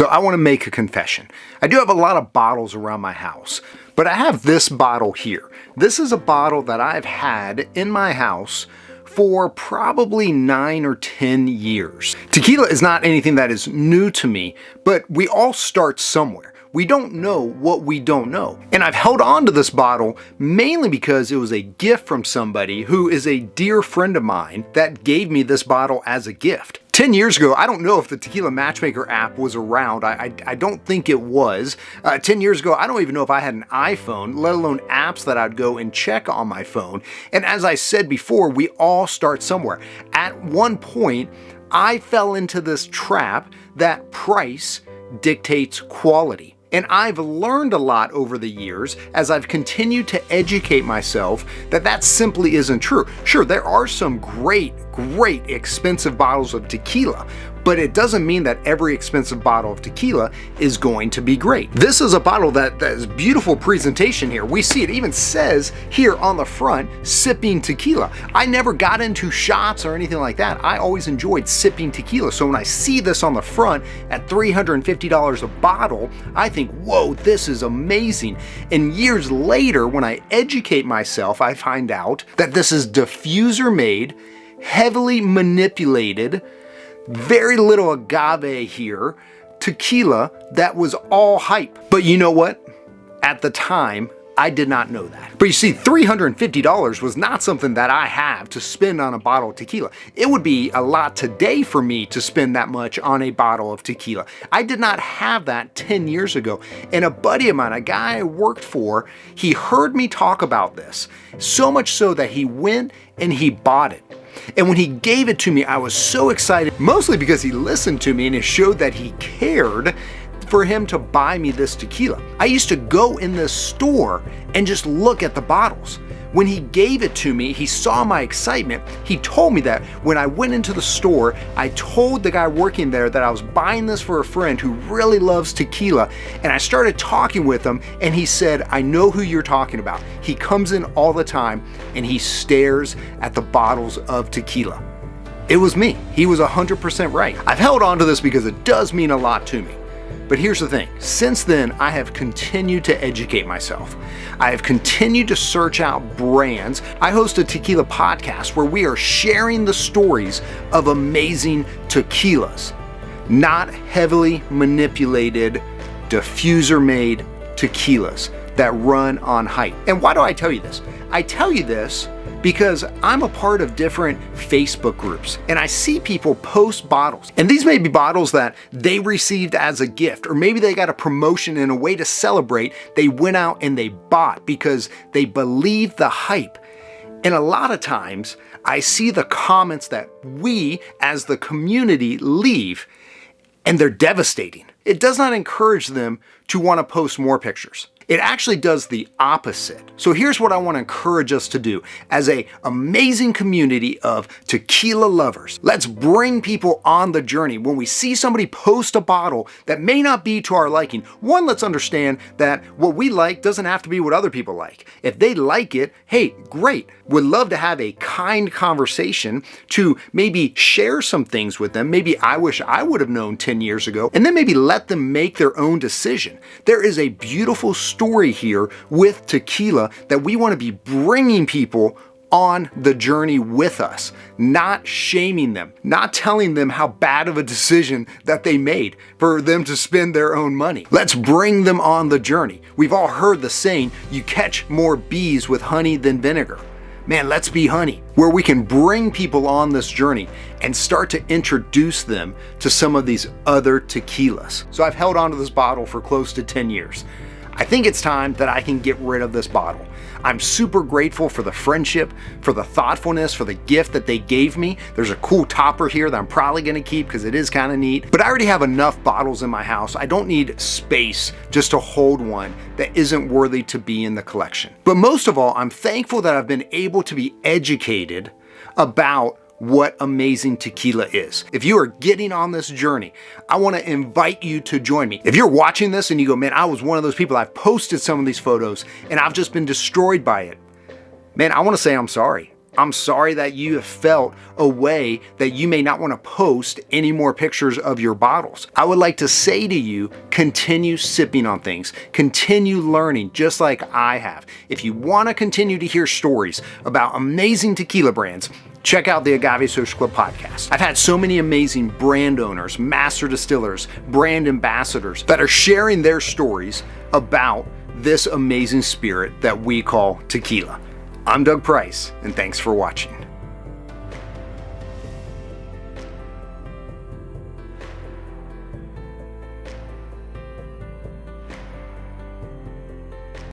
So I want to make a confession. I do have a lot of bottles around my house, but I have this bottle here. This is a bottle that I've had in my house for probably 9 or 10 years. Tequila is not anything that is new to me, but we all start somewhere. We don't know what we don't know. And I've held on to this bottle mainly because it was a gift from somebody who is a dear friend of mine that gave me this bottle as a gift. 10 years ago, I don't know if the Tequila Matchmaker app was around. I don't think it was. 10 years ago, I don't even know if I had an iPhone, let alone apps that I'd go and check on my phone. And as I said before, we all start somewhere. At one point, I fell into this trap that price dictates quality. And I've learned a lot over the years as I've continued to educate myself that simply isn't true. Sure, there are some great expensive bottles of tequila, but it doesn't mean that every expensive bottle of tequila is going to be great. This is a bottle that is beautiful presentation here. We see it even says here on the front, sipping tequila. I never got into shots or anything like that. I always enjoyed sipping tequila. So when I see this on the front at $350 a bottle, I think, whoa, this is amazing. And years later, when I educate myself, I find out that this is diffuser made, heavily manipulated, very little agave here, tequila that was all hype. But you know what? At the time, I did not know that. But you see, $350 was not something that I have to spend on a bottle of tequila. It would be a lot today for me to spend that much on a bottle of tequila. I did not have that 10 years ago. And a buddy of mine, a guy I worked for, he heard me talk about this, so much so that he went and he bought it. And when he gave it to me, I was so excited, mostly because he listened to me and it showed that he cared for him to buy me this tequila. I used to go in this store and just look at the bottles. When he gave it to me, he saw my excitement. He told me that when I went into the store, I told the guy working there that I was buying this for a friend who really loves tequila. And I started talking with him and he said, I know who you're talking about. He comes in all the time and he stares at the bottles of tequila. It was me. He was 100% right. I've held on to this because it does mean a lot to me. But here's the thing, since then, I have continued to educate myself. I have continued to search out brands. I host a tequila podcast where we are sharing the stories of amazing tequilas, not heavily manipulated, diffuser-made tequilas that run on hype. And why do I tell you this? I tell you this because I'm a part of different Facebook groups and I see people post bottles. And these may be bottles that they received as a gift, or maybe they got a promotion in a way to celebrate. They went out and they bought because they believe the hype. And a lot of times I see the comments that we as the community leave and they're devastating. It does not encourage them to want to post more pictures. It actually does the opposite. So here's what I want to encourage us to do as an amazing community of tequila lovers. Let's bring people on the journey. When we see somebody post a bottle that may not be to our liking, one, let's understand that what we like doesn't have to be what other people like. If they like it, hey, great. Would love to have a kind conversation to maybe share some things with them. Maybe I wish I would have known 10 years ago, and then maybe let them make their own decision. There is a beautiful story here with tequila that we want to be bringing people on the journey with us, not shaming them, not telling them how bad of a decision that they made for them to spend their own money. Let's bring them on the journey. We've all heard the saying, you catch more bees with honey than vinegar. Man, let's be honey, where we can bring people on this journey and start to introduce them to some of these other tequilas. So I've held on to this bottle for close to 10 years. I think it's time that I can get rid of this bottle. I'm super grateful for the friendship, for the thoughtfulness, for the gift that they gave me. There's a cool topper here that I'm probably gonna keep because it is kind of neat. But I already have enough bottles in my house. I don't need space just to hold one that isn't worthy to be in the collection. But most of all, I'm thankful that I've been able to be educated about what amazing tequila is. If you are getting on this journey, I want to invite you to join me. If you're watching this and you go, man, I was one of those people, I've posted some of these photos and I've just been destroyed by it. Man, I want to say I'm sorry. I'm sorry that you have felt a way that you may not want to post any more pictures of your bottles. I would like to say to you, continue sipping on things, continue learning just like I have. If you want to continue to hear stories about amazing tequila brands, check out the Agave Social Club Podcast. I've had so many amazing brand owners, master distillers, brand ambassadors that are sharing their stories about this amazing spirit that we call tequila. I'm Doug Price, and thanks for watching.